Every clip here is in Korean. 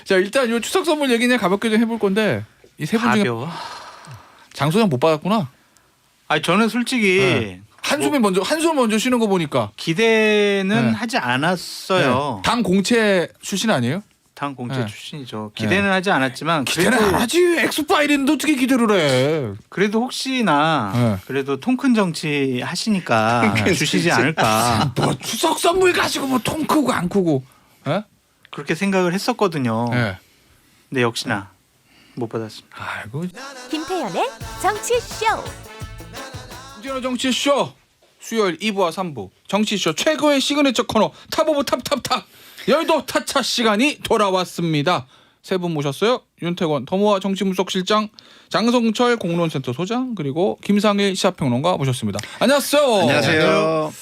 자 일단 요 추석 선물 얘기 그냥 가볍게 좀 해볼 건데 이 세 분 중에 가벼워. 장소영 못 받았구나. 아니 저는 솔직히 네. 한숨 먼저 쉬는 거 보니까 기대는 네. 하지 않았어요. 당 공채 출신 아니에요? 당 공채 네. 출신이죠. 기대는 하지 않았지만 기대는 안 하지. 엑스파일인데 어떻게 기대를 해? 그래도 혹시나 네. 그래도 통큰 정치 하시니까 주시지 않을까 뭐 추석 선물 가지고 뭐 통 크고 안 크고. 예? 그렇게 생각을 했었거든요. 예. 근데 역시나 못 받았습니다. 아이고. 김태현의 정치쇼. 김태현의 정치쇼 수요일 2부와 3부 정치쇼 최고의 시그니처 코너 탑 오브 탑 여의도 타차 시간이 돌아왔습니다. 세 분 모셨어요. 윤태권 더모아 정치분석실장, 장성철 공론센터 소장, 그리고 김상일 시사평론가 모셨습니다. 안녕하세요. 안녕하세요.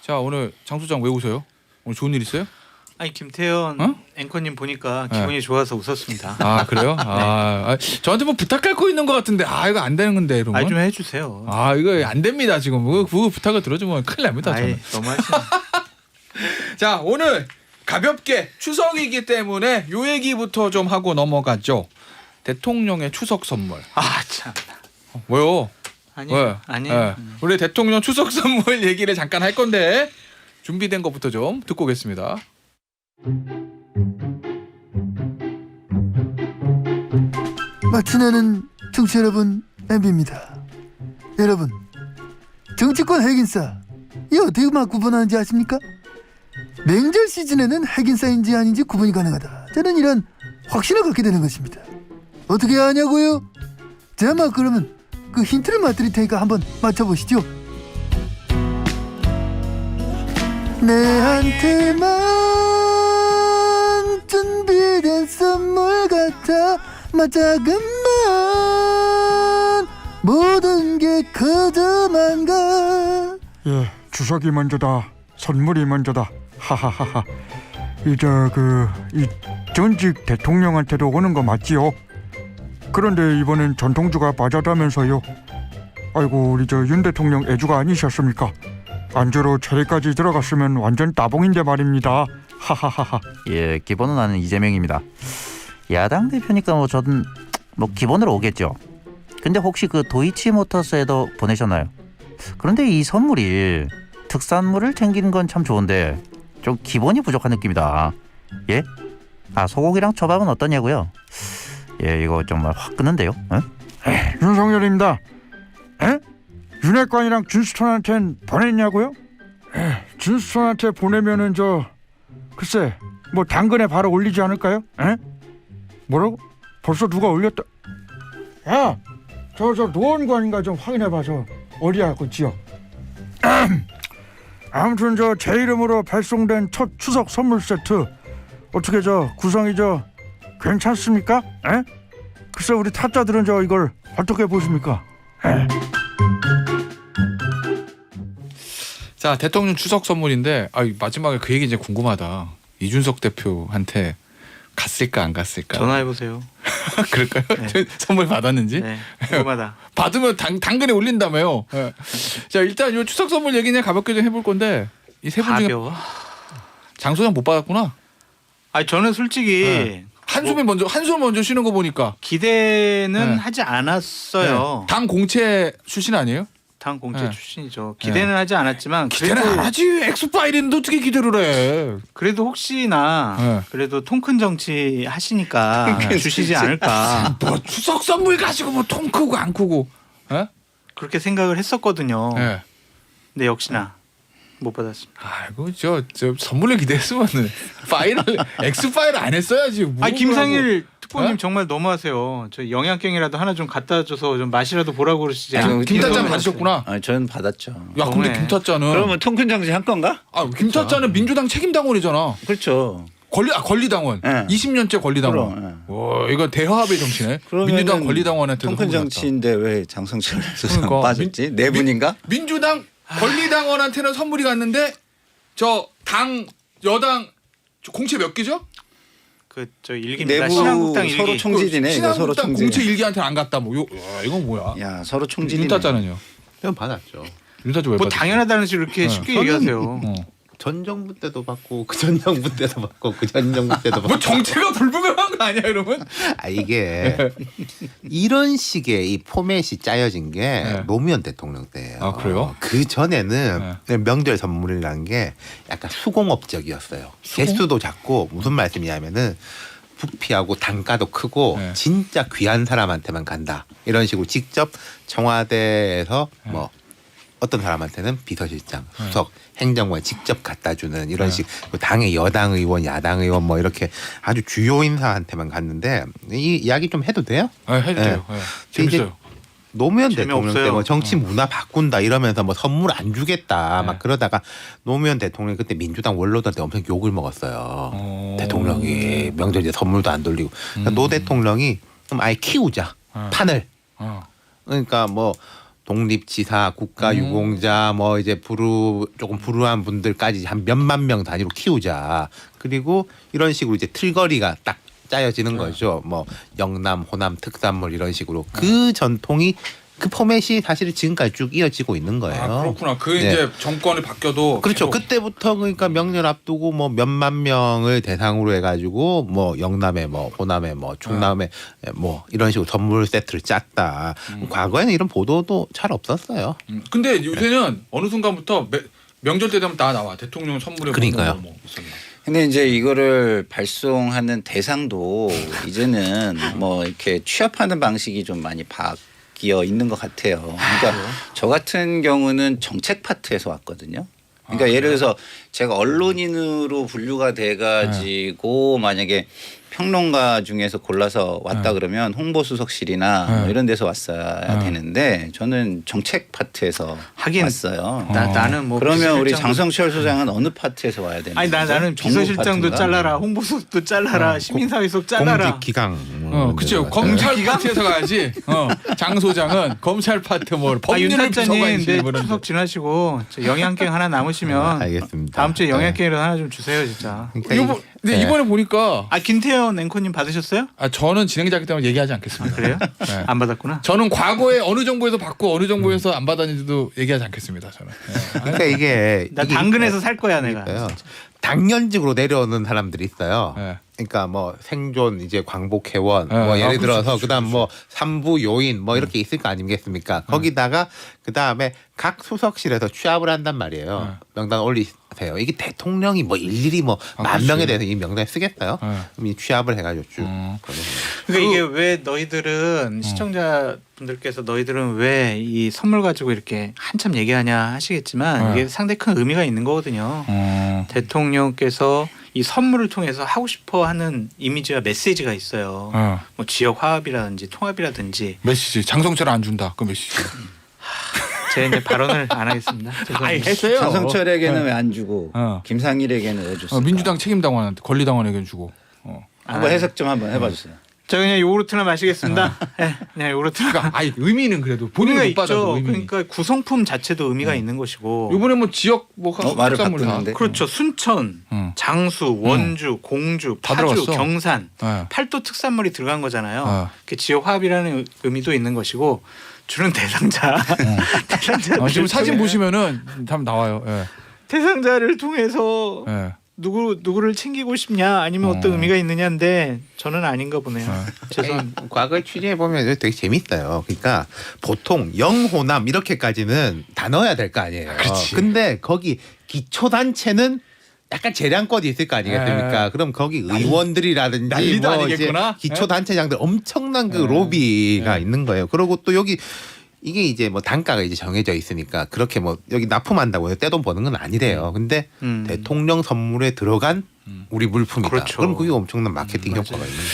자 오늘 장 소장 왜 웃어요? 오늘 좋은 일 있어요? 아니 김태현 어? 앵커님 보니까 기분이 좋아서 웃었습니다. 아 그래요? 저한테 뭐 부탁할 거 있는 것 같은데 이거 안 되는 건데 이러면. 좀 해주세요. 이거 안 됩니다 지금. 그 부탁을 들어주면 큰일 납니다. 저는. 너무하시네. 자 오늘 가볍게 추석이기 때문에 요 얘기부터 좀 하고 넘어가죠. 대통령의 추석 선물. 참. 왜요? 아니요. 아니요. 네. 우리 대통령 추석 선물 얘기를 잠깐 할 건데 준비된 것부터 좀 듣고 오겠습니다. 마친하는 청취 여러분, MB입니다. 여러분, 정치권 핵인싸 이 어떻게 막 구분하는지 아십니까? 명절 시즌에는 핵인싸인지 아닌지 구분이 가능하다. 저는 이런 확신을 갖게 되는 것입니다. 어떻게 아냐고요? 제가 막 그러면 그 힌트를 맞드릴 테니까 한번 맞춰보시죠. 내한테만 준비된 선물 같아 마작은만 모든 게 그저만 가. 예, 추석이 먼저다. 선물이 먼저다. 하하하하. 이제 이 전직 대통령한테도 오는 거 맞지요? 그런데 이번엔 전통주가 빠졌다면서요. 아이고 우리 윤 대통령 애주가 아니셨습니까? 안주로 체리까지 들어갔으면 완전 따봉인데 말입니다. 하하하하. 예, 기본은 나는 이재명입니다. 야당 대표니까 저는 기본으로 오겠죠. 근데 혹시 그 도이치모터스에도 보내셨나요? 그런데 이 선물이 특산물을 챙기는 건 참 좋은데 좀 기본이 부족한 느낌이다. 예? 소고기랑 초밥은 어떠냐고요? 예, 이거 정말 확 끄는데요. 윤석열입니다. 에? 윤핵관이랑 준수촌한텐 보냈냐고요? 준수촌한테 보내면은 글쎄 당근에 바로 올리지 않을까요? 에? 뭐라고? 벌써 누가 올렸다? 야, 저 노원관인가 좀 확인해봐. 어디야 그 지역? 아무튼 제 이름으로 발송된 첫 추석 선물 세트 어떻게 구성이 괜찮습니까? 에? 글쎄 우리 타짜들은 이걸 어떻게 보십니까? 자 대통령 추석 선물인데 마지막에 그 얘기 이제 궁금하다. 이준석 대표한테 갔을까 안 갔을까? 전화해보세요. 그럴까요? 네. 선물 받았는지? 네, 궁금하다. 받으면 당근에 올린다며요. 네. 자 일단 요 추석 선물 얘기 그냥 가볍게 좀 해볼 건데 이 세 분 중에 가벼워. 장소영 못 받았구나. 아니 저는 솔직히 네. 한숨 먼저 쉬는 거 보니까 기대는 네. 하지 않았어요. 당 공채 출신 아니에요? 당 공채 네. 출신이죠. 기대는 하지 않았지만 기대는 안 하지. 엑스파일인데 어떻게 기대를 해? 그래도 혹시나 네. 그래도 통큰 정치 하시니까 주시지 않을까 뭐 추석 선물 가지고 뭐 통 크고 안 크고. 예? 그렇게 생각을 했었거든요. 네. 근데 역시나 못 받았습니다. 아이고 저 선물을 기대했으면은 엑스 파일 안 했어야지. 아니 김상일 특보님 네? 정말 너무하세요. 저 영양갱이라도 하나 좀 갖다 줘서 좀 맛이라도 보라고 그러시지. 김타짜는 받으셨구나. 저는 받았죠. 야 근데 너무해. 김타짜는 그러면 통큰 정치 한 건가? 김타짜는 민주당 책임당원이잖아. 그렇죠. 권리당원. 네. 20년째 권리당원. 그럼, 와 이거 대화합의 정치네. 민주당 권리당원한테 통큰 정치인데 왜 장성철 수상 그러니까. 빠졌지? 네 분인가? 민주당 권리당원한테는 선물이 갔는데 당 여당 공채 몇 개죠? 그저 일기입니다. 내부 신한국당 일기. 서로 총질이네. 이거 서로 신한국당 총질. 공채 일기한테 안 갔다 뭐. 이건 뭐야? 야 서로 총질이네. 윤타짜는요? 그냥 받았죠. 윤타짜 왜 뭐 받았어? 당연하다는 식으로 이렇게 쉽게 얘기하세요. 전 정부 때도 받고 그 전 정부 때도 받고 그 전 정부 때도 받고. 뭐 정체가 불분명한 거 아니야, 여러분? 이게 이런 식의 이 포맷이 짜여진 게 네. 노무현 대통령 때예요. 아, 그래요? 그 전에는 명절 선물이라는 게 약간 수공업적이었어요. 개수도 작고 무슨 말씀이냐면은 부피하고 단가도 크고 네. 진짜 귀한 사람한테만 간다. 이런 식으로 직접 청와대에서 뭐 어떤 사람한테는 비서실장, 수석, 행정관에 직접 갖다 주는 이런 식 당의 여당 의원, 야당 의원 뭐 이렇게 아주 주요 인사한테만 갔는데 이 이야기 좀 해도 돼요? 해도 돼요. 재밌어요. 노무현 재미없어요. 대통령 때 뭐 정치 문화 바꾼다 이러면서 뭐 선물 안 주겠다 막 그러다가 노무현 대통령이 그때 민주당 원로들한테 엄청 욕을 먹었어요. 대통령이 명절에 선물도 안 돌리고 그러니까 노 대통령이 좀 아예 키우자 판을 그러니까 뭐 독립지사, 국가유공자, 뭐 이제 조금 불우한 분들까지 한 몇만 명 단위로 키우자. 그리고 이런 식으로 이제 틀거리가 딱 짜여지는 거죠. 뭐 영남, 호남 특산물 이런 식으로 그 전통이 그 포맷이 사실 지금까지 쭉 이어지고 있는 거예요. 아, 그렇구나. 그 네. 이제 정권이 바뀌어도 그렇죠. 계속. 그때부터 그러니까 명절 앞두고 뭐 몇만 명을 대상으로 해가지고 뭐 영남에 뭐 호남에 뭐 충남에 뭐 이런 식으로 선물 세트를 짰다. 과거에는 이런 보도도 잘 없었어요. 근데 요새는 어느 순간부터 명절 때 되면 다 나와. 대통령 선물에 그러니까요. 뭐 있었나. 근데 이제 이거를 발송하는 대상도 이제는 뭐 이렇게 취합하는 방식이 좀 많이 바뀌어 있는 것 같아요. 그러니까 저 같은 경우는 정책 파트에서 왔거든요. 그러니까 예를 들어서 제가 언론인으로 분류가 돼가지고 만약에 평론가 중에서 골라서 왔다 그러면 홍보수석실이나 뭐 이런 데서 왔어야 되는데 저는 정책 파트에서 하긴 왔어요. 나는 뭐 그러면 우리 비서실장도- 장성철 소장은 어느 파트에서 와야 되는 아니 거죠? 나는 정무 비서실장도 파트인가? 잘라라, 홍보수석도 잘라라, 시민사회속 잘라라. 공직기강. 그렇죠. 검찰 파트에서 가야지. 장 소장은 검찰 파트 뭐 법률을 윤탁자님 비서관실 내 추석 지나시고 저 영양갱 하나 남으시면 알겠습니다. 다음 주에 네. 영양갱이라도 하나 좀 주세요 진짜. 그러니까 근데 네. 이번에 보니까 김태현 앵커님 받으셨어요? 저는 진행자기 때문에 얘기하지 않겠습니다. 그래요? 네. 안 받았구나. 저는 과거에 어느 정부에서 받고 어느 정부에서 안 받았는지도 얘기하지 않겠습니다. 저는. 네. 그러니까 이게 나 당근에서 살 거야 내가. 당년직으로 내려오는 사람들이 있어요. 네. 그러니까 뭐 생존 이제 광복회원 네. 뭐 예를 그렇죠, 들어서 그렇죠, 그다음 뭐 산부 요인 뭐 이렇게 있을 거 아니겠습니까? 거기다가 그다음에 각 수석실에서 취합을 한단 말이에요. 명단 올리세요. 이게 대통령이 뭐 일일이 뭐 만 명에 대해서 이 명단에 쓰겠어요? 그럼 이 취합을 해가지고 쭉. 그러니까 이게 왜 너희들은 시청자분들께서 너희들은 왜 이 선물 가지고 이렇게 한참 얘기하냐 하시겠지만 이게 상당히 큰 의미가 있는 거거든요. 대통령께서 이 선물을 통해서 하고 싶어하는 이미지와 메시지가 있어요. 뭐 지역 화합이라든지 통합이라든지. 메시지 장성철 안 준다. 그 메시지. 제가 이제 발언을 안 하겠습니다. 죄송합니다. 했어요. 장성철에게는 왜 안 주고 어. 김상일에게는 왜 줬을까? 민주당 책임당원한테 권리당원에게 주고. 한번 해석 좀 한번 해봐 주세요. 저 그냥 요구르트나 마시겠습니다. 네, 그냥 요구르트나. 그러니까 아니 의미는 그래도 의미가 본인이 못 받아도 있죠. 의미. 그러니까 구성품 자체도 의미가 있는 것이고. 이번에 뭐 지역 뭐 말을 특산물 다. 바꾸는데. 그렇죠. 순천, 장수, 원주, 공주, 다 파주, 들어갔어. 경산, 네. 팔도 특산물이 들어간 거잖아요. 네. 그 지역 화합이라는 의미도 있는 것이고 주는 대상자. 대상자 지금 사진 보시면은 다 나와요. 예. 대상자를 통해서 예. 누구를 챙기고 싶냐 아니면 어떤 의미가 있느냐인데 저는 아닌가 보네요. 죄송합니다. 과거에 취재해 보면 되게 재밌어요. 그러니까 보통 영호남 이렇게까지는 다 넣어야 될 거 아니에요. 근데 거기 기초단체는 약간 재량권이 있을 거 아니겠습니까? 그럼 거기 의원들이라든지 난리도 뭐 이제 아니겠구나? 기초단체장들 엄청난 그 로비가 있는 거예요. 그리고 또 여기 이게 이제 뭐 단가가 이제 정해져 있으니까 그렇게 뭐 여기 납품한다고 해서 떼돈 버는 건 아니래요. 근데 대통령 선물에 들어간 우리 물품이다. 그렇죠. 그럼 그게 엄청난 마케팅 효과가 있는 거죠.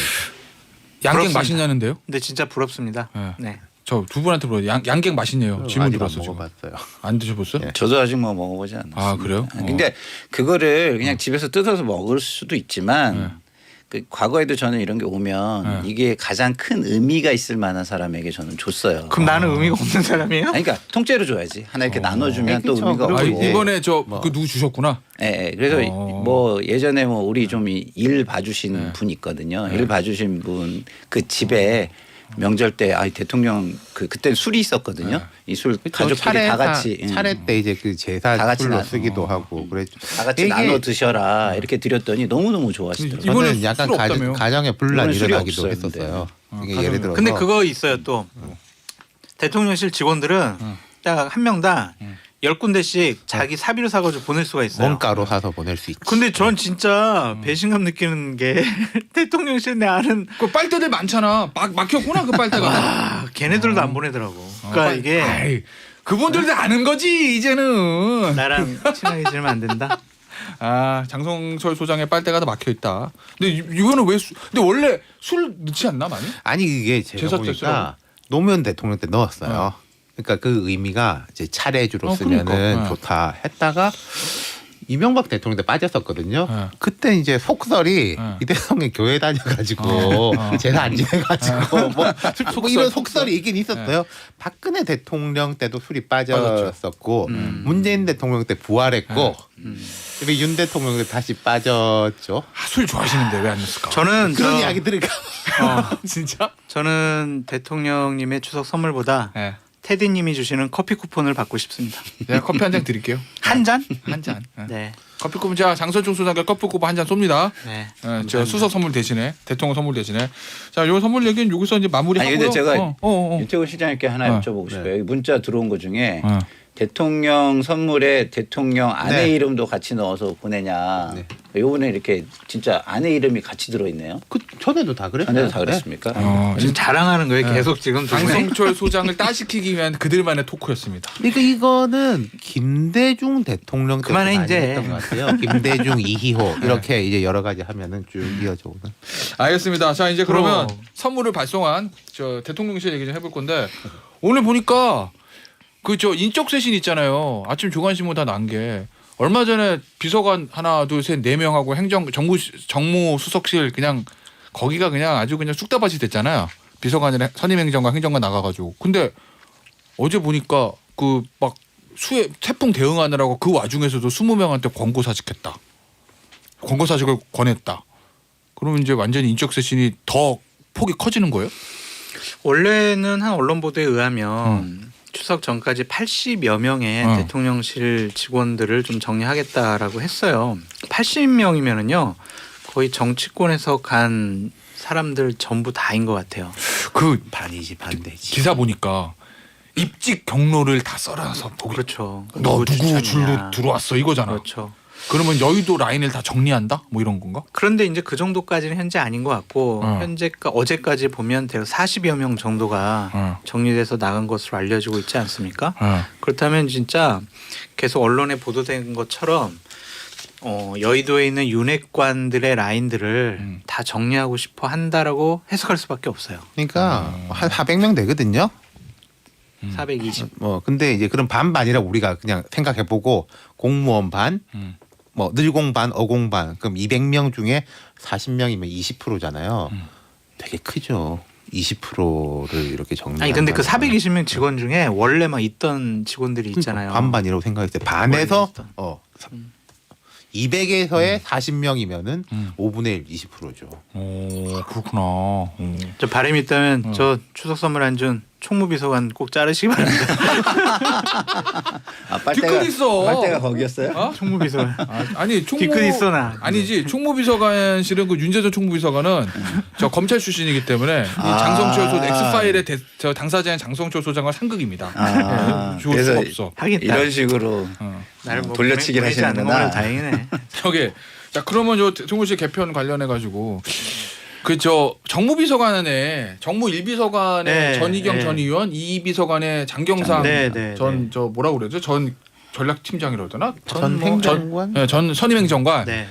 양갱 부럽습니다. 맛있냐는데요? 근데 진짜 부럽습니다. 네. 저 두 분한테 물어. 양갱 맛있네요. 질문 아직 안 들었어 지금. 먹어봤어요. 안 드셔봤어요? 저도 아직 뭐 먹어보지 않았어요. 아 그래요? 근데 그거를 그냥 집에서 뜯어서 먹을 수도 있지만 그 과거에도 저는 이런 게 오면 이게 가장 큰 의미가 있을 만한 사람에게 저는 줬어요. 그럼 나는 의미가 없는 사람이에요? 아니, 그러니까 통째로 줘야지. 하나 이렇게 나눠주면 또 그쵸. 의미가 그리고 없고. 이번에 그 누구 주셨구나. 예, 그래서 뭐 예전에 뭐 우리 좀 일 봐주신 분 있거든요. 일 봐주신 분 그 집에 명절 때 대통령 그때 술이 있었거든요. 이 술 가족들이 다 같이 차례 때 이제 그 제사 다 같이 술로 나- 쓰기도 하고 그랬죠. 다 같이 이게 나눠 드셔라 이렇게 드렸더니 너무 좋아하시더라고요. 이번엔 저는 약간 술 없다며요? 가정의 분란이 이번엔 술이 일어나기도 없어요, 했었어요. 이게 가정에. 예를 들어서 근데 그거 있어요 또. 대통령실 직원들은 딱 한 명당 10군데씩 자기 사비로 사가지고 보낼 수가 있어요. 원가로 사서 보낼 수 있지. 근데 전 진짜 배신감 느끼는 게 대통령실 내 아는 그 빨대들 많잖아. 막혔구나 그 빨대가. 걔네들도 안 보내더라고. 그러니까 이게 아이, 그분들도 아는 거지 이제는. 나랑 친하게 지내면 안 된다. 장성철 소장의 빨대가 다 막혀 있다. 근데 이거는 왜? 근데 원래 술 넣지 않나 많이? 아니 이게 제가 제사 때 보니까 노무현 대통령 때 넣었어요. 그러니까 그 의미가 이제 차례주로 쓰면은 그러니까. 좋다 했다가 이명박 대통령 때 빠졌었거든요. 네. 그때 이제 속설이 네. 이 대통령이 교회 다녀가지고 제사 안 지내가지고 뭐 이런 속설이 있긴 있었어요. 박근혜 대통령 때도 술이 빠졌었고 문재인 대통령 때 부활했고 그다음에 윤 대통령 때 다시 빠졌죠. 술 좋아하시는데 왜 안 넣었을까? 저는 그런 이야기 들을까? 진짜? 저는 대통령님의 추석 선물보다 네. 테디님이 주시는 커피 쿠폰을 받고 싶습니다. 제가 커피 한 잔 드릴게요. 한 잔? 한 잔. 네. 네. 커피 쿠폰 제가 장선중 소장께 커피 쿠폰 한 잔 쏩니다. 네. 제가 수석 선물 대신에 대통령 선물 대신에 요 선물 얘기는 여기서 이제 마무리하고요. 아니 근데 제가 어. 유태곤 시장님께 하나 여쭤보고 싶어요. 여기 문자 들어온 거 중에 어. 대통령 선물에 대통령 아내 네. 이름도 같이 넣어서 보내냐. 네. 요번에 이렇게 진짜 아내 이름이 같이 들어있네요. 그 전에도 다 그랬어요. 전에도 다 그랬습니까? 지금 자랑하는 거예요. 계속 지금 두 분이. 장성철 소장을 따시키기 위한 그들만의 토크였습니다. 그러니까 이거는 김대중 대통령 때 그만해, 많이 이제. 했던 것 같아요. 김대중, 이희호 이렇게 이제 여러 가지 하면은 쭉 이어져 오는. 알겠습니다. 자 이제 그러면 그럼. 선물을 발송한 대통령실 얘기 좀 해볼 건데 오늘 보니까 그 인적 쇄신 있잖아요. 아침 조간신문 다 난 게 얼마 전에 비서관 하나 둘 셋 네 명하고 정무 수석실 그냥 거기가 그냥 아주 그냥 쑥다밭이 됐잖아요. 비서관이랑 선임행정관 행정관 나가가지고 근데 어제 보니까 그 막 태풍 대응하느라고 그 와중에서도 20명한테 권고 사직했다. 권고 사직을 권했다. 그러면 이제 완전히 인적 쇄신이 더 폭이 커지는 거예요? 원래는 한 언론 보도에 의하면 추석 전까지 80여 명의 대통령실 직원들을 좀 정리하겠다라고 했어요. 80명이면은요 거의 정치권에서 간 사람들 전부 다인 것 같아요. 그 반이지 반대지. 기사 보니까 입직 경로를 다 써놔서 보기. 그렇죠. 너 누구 추천이냐. 줄로 들어왔어 이거잖아. 그렇죠. 그러면 여의도 라인을 다 정리한다? 뭐 이런 건가? 그런데 이제 그 정도까지는 현재 아닌 것 같고 어제까지 보면 대략 40여 명 정도가 정리돼서 나간 것으로 알려지고 있지 않습니까? 그렇다면 진짜 계속 언론에 보도된 것처럼 여의도에 있는 윤핵관들의 라인들을 다 정리하고 싶어 한다라고 해석할 수밖에 없어요. 그러니까 한 400명 되거든요. 420. 뭐 근데 이제 그런 반반이라고 우리가 그냥 생각해보고 공무원 반, 뭐 늘공 반, 어공 반. 그럼 200명 중에 40명이면 20%잖아요. 되게 크죠. 20%를 이렇게 정리. 아니 근데 그 420명 직원 중에 원래 막 있던 직원들이 있잖아요. 반반이라고 생각했어요. 반에서 원래 200에서의 40명이면은 5분의 1, 20%죠. 오 그렇구나. 저 바람이 있다면 저 추석 선물 안 준 총무비서관 꼭 자르시기 바랍니다. 뒤끝 있어. 빨대가 거기였어요? 어? 총무비서관. 아니 총무 뒤끝 있어 나. 아니지 총무비서관실은 그 윤재전 총무비서관은 저 검찰 출신이기 때문에 이 장성철 소 엑스파일의 저 당사자인 장성철 소장과 상극입니다. 네, 죽을 수가 없어. 하긴 이런 식으로 날 뭐 돌려치기를 보내지 않는 하시는구나. 거면 다행이네. 저게 자 그러면 저 대통령실 개편 관련해 가지고 그 정무비서관에 정무 1비서관의 네, 전희경 네. 전 의원, 2비서관의 장경상 네, 네, 전 저 뭐라고 그러죠? 전 전략팀장이라고 그러나? 전 행정관? 전 선임행정관 네.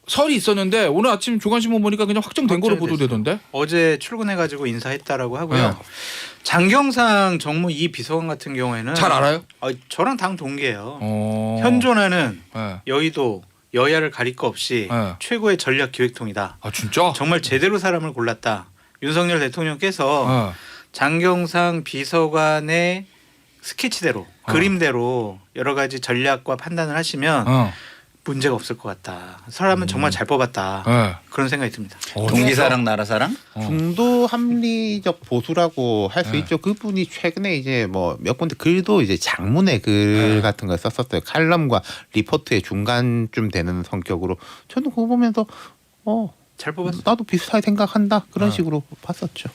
설이 있었는데 오늘 아침 조간신문 보니까 그냥 확정된 거로 확정이 보도되던데. 어제 출근해가지고 인사했다라고 하고요. 네. 장경상 정무 2비서관 같은 경우에는 잘 알아요? 저랑 당 동기예요. 어. 현존하는 네. 여의도 여야를 가릴 거 없이 네. 최고의 전략 기획통이다. 아 진짜? 정말 제대로 사람을 골랐다. 윤석열 대통령께서 어. 장경상 비서관의 스케치대로 그림대로 여러 가지 전략과 판단을 하시면 문제가 없을 것 같다. 사람은 정말 잘 뽑았다. 네. 그런 생각이 듭니다. 동기사랑 나라사랑? 중도 합리적 보수라고 할 수 네. 있죠. 그분이 최근에 이제 뭐 몇 군데 글도 이제 장문의 글 네. 같은 걸 썼었어요. 칼럼과 리포트의 중간쯤 되는 성격으로 저는 그거 보면서 잘 뽑았어요. 나도 비슷하게 생각한다 그런 네. 식으로 봤었죠.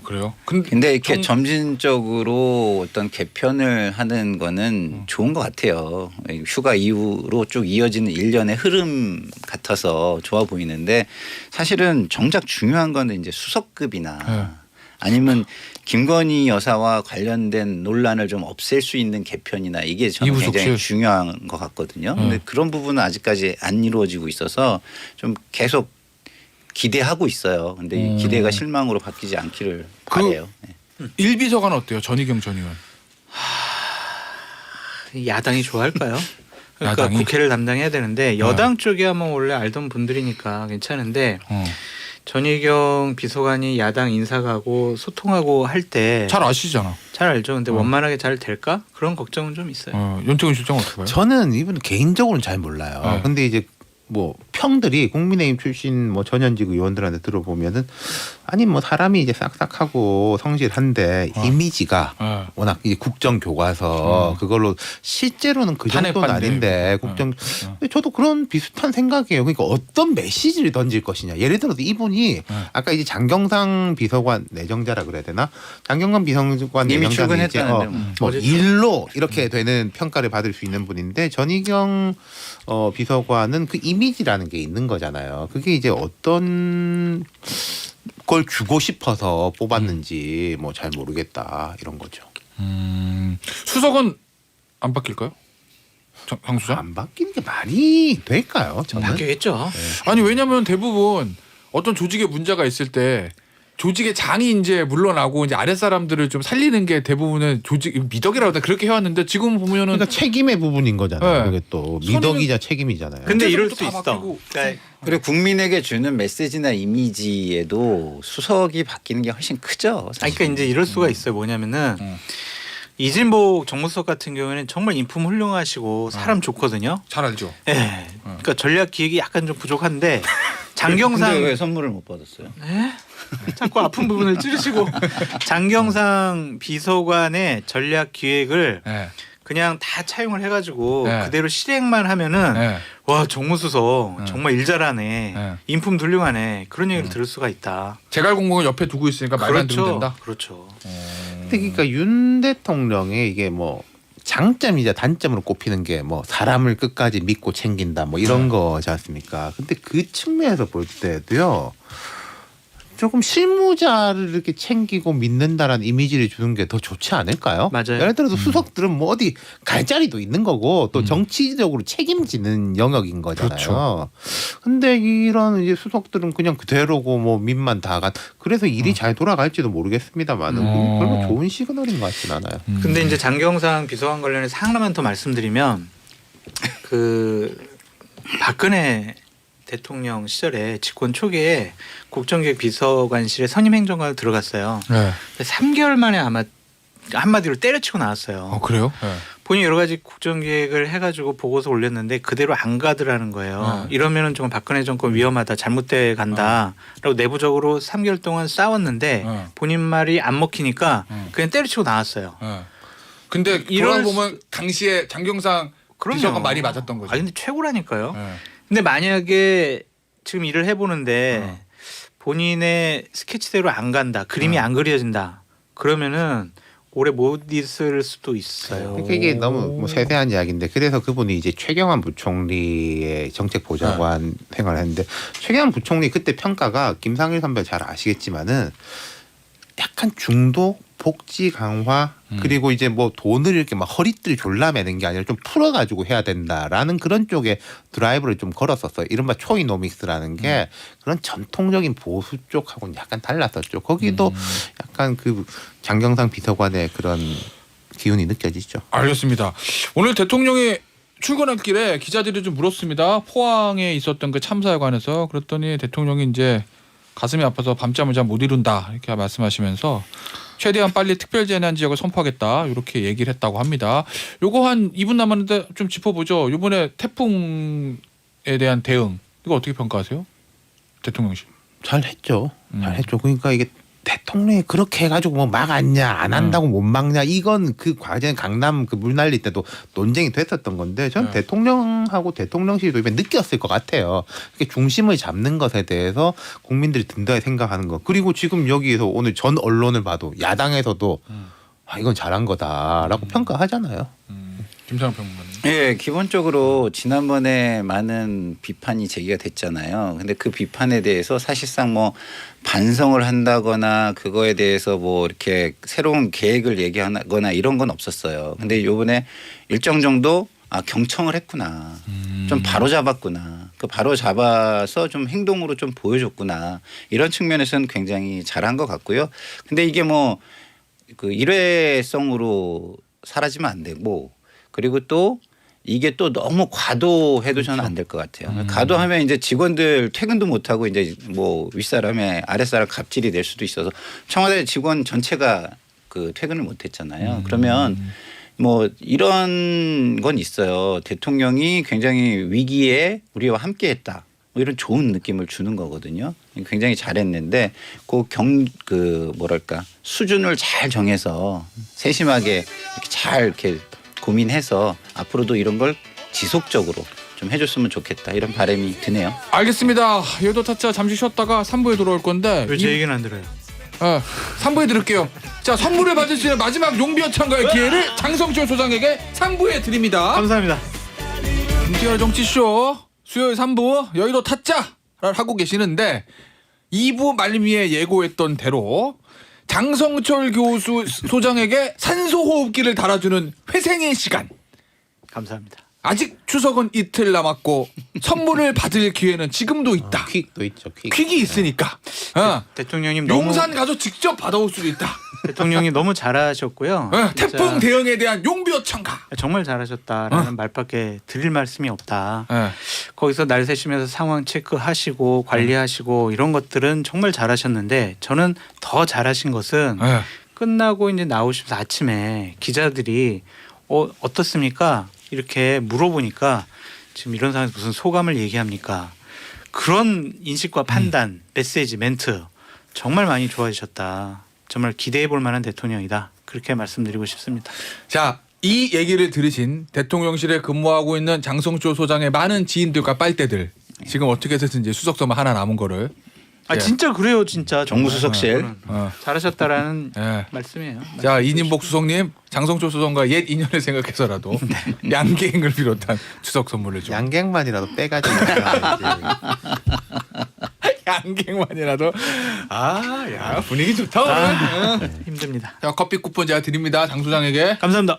그래요? 근데 이렇게 점진적으로 어떤 개편을 하는 거는 좋은 것 같아요. 휴가 이후로 쭉 이어지는 일련의 흐름 같아서 좋아 보이는데 사실은 정작 중요한 거는 이제 수석급이나 네. 아니면 김건희 여사와 관련된 논란을 좀 없앨 수 있는 개편이나 이게 저는 이부속실. 굉장히 중요한 것 같거든요. 근데 그런 부분은 아직까지 안 이루어지고 있어서 좀 계속 기대하고 있어요. 근데 이 기대가 실망으로 바뀌지 않기를 바래요. 네. 일비서관 어때요? 전희경 전 의원. 야당이 좋아할까요? 그러니까 야당이? 국회를 담당해야 되는데 여당 쪽이야 뭐 원래 알던 분들이니까 괜찮은데 전희경 비서관이 야당 인사가고 소통하고 할 때 잘 아시잖아. 잘 알죠. 근데 원만하게 잘 될까? 그런 걱정은 좀 있어요. 윤태곤 실장 어떻게 봐요? 저는 이분 개인적으로는 잘 몰라요. 네. 근데 이제 뭐 평들이 국민의힘 출신 뭐 전현직 의원들한테 들어보면은 아니 뭐 사람이 이제 싹싹하고 성실한데 이미지가 네. 워낙 이제 국정 교과서 그걸로 실제로는 그 정도는 탄핵반대. 아닌데 국정 근데 저도 그런 비슷한 생각이에요. 그러니까 어떤 메시지를 던질 것이냐. 예를 들어서 이분이 아까 이제 장경상 비서관 내정자라 그래야 되나? 장경상 비서관 이미 내정자는 이제 출근했다는데 뭐 일로 이렇게 되는 평가를 받을 수 있는 분인데 전희경 비서관은 그 이미지라는 게 있는 거잖아요. 그게 이제 어떤 걸 주고 싶어서 뽑았는지 뭐 잘 모르겠다 이런 거죠. 수석은 안 바뀔까요? 장 수장? 안 바뀌는 게 말이 될까요? 저는 바뀌겠죠. 아니 왜냐면 대부분 어떤 조직에 문제가 있을 때 조직의 장이 이제 물러나고 이제 아랫 사람들을 좀 살리는 게 대부분은 조직 미덕이라고 그렇게 해왔는데 지금 보면은 그러니까 책임의 부분인 거잖아요. 네. 그게 또 미덕이자 책임이잖아요. 근데 이럴 또 수 다 있어. 바뀌고. 그러니까 그리고 국민에게 주는 메시지나 이미지에도 수석이 바뀌는 게 훨씬 크죠. 사실. 그러니까 이제 이럴 수가 있어요. 뭐냐면은 이진복 정무수석 같은 경우에는 정말 인품 훌륭하시고 사람 좋거든요. 잘 알죠. 예. 그러니까 전략 기획이 약간 좀 부족한데 근데 장경상 왜 선물을 못 받았어요? 자꾸 아픈 부분을 찌르시고 장경상 비서관의 전략 기획을 네. 그냥 다 차용을 해가지고 네. 그대로 실행만 하면은 네. 와 정무수석 정말 일 잘하네, 네. 인품 훌륭하네 그런 얘기를 들을 수가 있다. 제갈 공무원 옆에 두고 있으니까 말만 들으면 된다. 그렇죠. 근데 그러니까 윤 대통령의 이게 뭐 장점이자 단점으로 꼽히는 게 뭐 사람을 끝까지 믿고 챙긴다 뭐 이런 거지 않습니까? 근데 그 측면에서 볼 때도요. 조금 실무자를 이렇게 챙기고 믿는다라는 이미지를 주는 게 더 좋지 않을까요? 맞아요. 예를 들어서 수석들은 뭐 어디 갈 자리도 있는 거고 또 정치적으로 책임지는 영역인 거잖아요. 그렇죠. 근데 이런 이제 수석들은 그냥 그대로고 뭐 민만 다 간. 그래서 일이 잘 돌아갈지도 모르겠습니다만은 별로 좋은 시그널인 것 같진 않아요. 근데 이제 장경상 비서관 관련해서 하나만 더 말씀드리면 그 박근혜 대통령 시절에 집권 초기에 국정기획 비서관실에 선임 행정관을 들어갔어요. 네. 3개월 만에 아마 한마디로 때려치고 나왔어요. 그래요? 네. 본인이 여러 가지 국정기획을 해가지고 보고서 올렸는데 그대로 안 가더라는 거예요. 이러면은 좀 박근혜 정권 위험하다, 잘못돼 간다라고 내부적으로 3개월 동안 싸웠는데 본인 말이 안 먹히니까 그냥 때려치고 나왔어요. 네. 근데 이럴 보면 당시에 장경상 비서관 말이 맞았던 거죠. 아 근데 최고라니까요. 네. 근데 만약에 지금 일을 해보는데 본인의 스케치대로 안 간다, 그림이 안 그려진다, 그러면은 오래 못 있을 수도 있어요. 그러니까 이게 너무 뭐 세세한 이야기인데 그래서 그분이 이제 최경환 부총리의 정책보좌관 생활을 했는데 최경환 부총리 그때 평가가 김상일 선배 잘 아시겠지만은 약간 중도 복지 강화 그리고 이제 뭐 돈을 이렇게 막 허리띠를 졸라매는 게 아니라 좀 풀어가지고 해야 된다라는 그런 쪽에 드라이브를 좀 걸었었어요. 이른바 초이노믹스라는 게 그런 전통적인 보수 쪽하고는 약간 달랐었죠. 거기도 약간 그 장경상 비서관의 그런 기운이 느껴지죠. 알겠습니다. 오늘 대통령이 출근할 길에 기자들이 좀 물었습니다. 포항에 있었던 그 참사에 관해서. 그랬더니 대통령이 이제 가슴이 아파서 밤잠을 잘 못 이룬다 이렇게 말씀하시면서 최대한 빨리 특별재난 지역을 선포하겠다 이렇게 얘기를 했다고 합니다. 요거 한 2분 남았는데 좀 짚어보죠. 이번에 태풍에 대한 대응 이거 어떻게 평가하세요? 대통령실. 잘했죠. 잘했죠. 그러니까 이게 대통령이 그렇게 해가지고 뭐 막았냐 안 한다고 못 막냐 이건 그 과거에 강남 그 물난리 때도 논쟁이 됐었던 건데 전 대통령하고 대통령실도 이번에 느꼈을 것 같아요. 이렇게 중심을 잡는 것에 대해서 국민들이 든든하게 생각하는 거. 그리고 지금 여기에서 오늘 전 언론을 봐도 야당에서도 아 이건 잘한 거다라고 평가하잖아요. 김상현 평론가님. 예, 기본적으로 지난번에 많은 비판이 제기가 됐잖아요. 근데 그 비판에 대해서 사실상 뭐 반성을 한다거나 그거에 대해서 뭐 이렇게 새로운 계획을 얘기하거나 이런 건 없었어요. 근데 요번에 일정 정도 아 경청을 했구나. 좀 바로 잡았구나. 그 바로 잡아서 좀 행동으로 좀 보여줬구나. 이런 측면에서는 굉장히 잘한 것 같고요. 근데 이게 뭐 그 일회성으로 사라지면 안 되고 그리고 또 이게 또 너무 과도해도 저는 안 될 것 같아요. 과도하면 이제 직원들 퇴근도 못 하고 이제 뭐 윗사람의 아랫사람 갑질이 될 수도 있어서 청와대 직원 전체가 그 퇴근을 못 했잖아요. 그러면 뭐 이런 건 있어요. 대통령이 굉장히 위기에 우리와 함께 했다. 뭐 이런 좋은 느낌을 주는 거거든요. 굉장히 잘했는데 그 뭐랄까 수준을 잘 정해서 세심하게 이렇게 잘 이렇게 고민해서 앞으로도 이런 걸 지속적으로 좀 해줬으면 좋겠다 이런 바람이 드네요. 알겠습니다. 여의도 타짜 잠시 쉬었다가 3부에 돌아올 건데 왜 제 얘기는 안 들어요? 3부에 들을게요. 자 선물을 받을 수 있는 마지막 용비어 참가의 기회를 장성철 소장에게 3부에 드립니다. 감사합니다. 김태현의 정치쇼 수요일 3부 여의도 타짜를 하고 계시는데 2부 말미에 예고했던 대로 장성철 교수 소장에게 산소호흡기를 달아주는 회생의 시간. 감사합니다. 아직 추석은 이틀 남았고 선물을 받을 기회는 지금도 있다. 퀵도 있죠. 퀵이 있으니까. 대통령님 너무 용산 가서 직접 받아올 수도 있다. 대통령이 너무 잘하셨고요. 진짜 태풍 대응에 대한 용비어 참가. 정말 잘하셨다라는 말밖에 드릴 말씀이 없다. 네. 거기서 날 새시면서 상황 체크하시고 관리하시고 이런 것들은 정말 잘하셨는데 저는 더 잘하신 것은 네. 끝나고 이제 나오시면서 아침에 기자들이 어떻습니까? 이렇게 물어보니까 지금 이런 상황에서 무슨 소감을 얘기합니까? 그런 인식과 판단, 메시지, 멘트 정말 많이 좋아지셨다. 정말 기대해 볼 만한 대통령이다. 그렇게 말씀드리고 싶습니다. 자, 이 얘기를 들으신 대통령실에 근무하고 있는 장성철 소장의 많은 지인들과 빨대들 지금 어떻게 해서든 이제 수석서만 하나 남은 거를 진짜 그래요, 진짜. 정무수석실. 잘하셨다라는 예. 말씀이에요. 자 이진복 수석님 장성철 소장과 옛 인연을 생각해서라도 양갱을 비롯한 추석 선물을 좀 양갱만이라도 빼가지고 양갱만이라도 야 분위기 좋다 오늘. 힘듭니다. 자 커피 쿠폰 제가 드립니다 장 소장에게. 감사합니다.